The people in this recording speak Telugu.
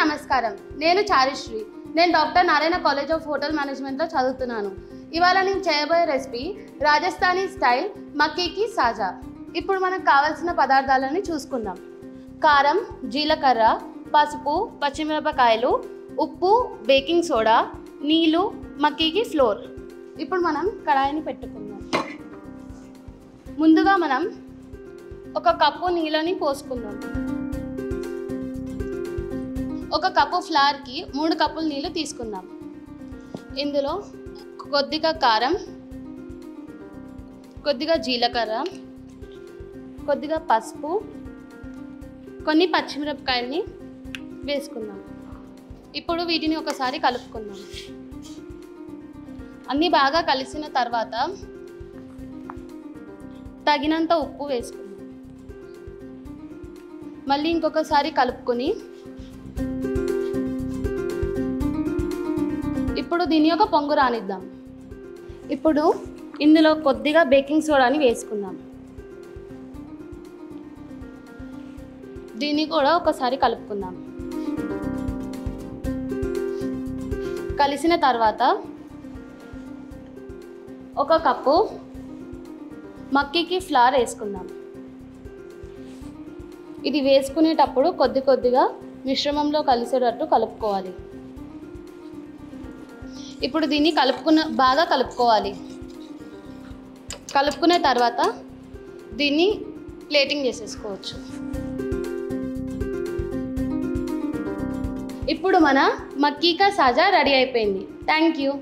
నమస్కారం. నేను చారిశ్రీ. నేను doctor Narayana college of hotel మేనేజ్మెంట్లో చదువుతున్నాను. ఇవాళ నేను చేయబోయే రెసిపీ రాజస్థానీ స్టైల్ మక్కీ కి సాజా. ఇప్పుడు మనకు కావాల్సిన పదార్థాలని చూసుకుందాం. కారం, జీలకర్ర, పసుపు, పచ్చిమిరపకాయలు, ఉప్పు, బేకింగ్ సోడా, నీళ్ళు, మక్కీకి ఫ్లోర్. ఇప్పుడు మనం కడాయిని పెట్టుకుందాం. ముందుగా మనం ఒక కప్పు నీళ్ళని పోసుకుందాం. ఒక కప్పు ఫ్లవర్కి 3 కప్పుల నీళ్ళు తీసుకుందాం. ఇందులో కొద్దిగా కారం, కొద్దిగా జీలకర్ర, కొద్దిగా పసుపు, కొన్ని పచ్చిమిరపకాయలని వేసుకుందాం. ఇప్పుడు వీటిని ఒకసారి కలుపుకుందాం. అన్నీ బాగా కలిసిన తర్వాత తగినంత ఉప్పు వేసుకుందాం. మళ్ళీ ఇంకొకసారి కలుపుకొని ఇప్పుడు దీని ఒక పొంగు రానిద్దాం. ఇప్పుడు ఇందులో కొద్దిగా బేకింగ్ సోడాని వేసుకుందాం. దీన్ని కూడా ఒకసారి కలుపుకుందాం. కలిసిన తర్వాత ఒక కప్పు మక్కీకి ఫ్లవర్ వేసుకుందాం. ఇది వేసుకునేటప్పుడు కొద్దిగా మిశ్రమంలో కలిసేటట్టు కలుపుకోవాలి. ఇప్పుడు దీన్ని బాగా కలుపుకోవాలి. కలుపుకునే తర్వాత దీన్ని ప్లేటింగ్ చేసేసుకోవచ్చు. ఇప్పుడు మన మక్కీ కా సాజా రెడీ అయిపోయింది. Thank you.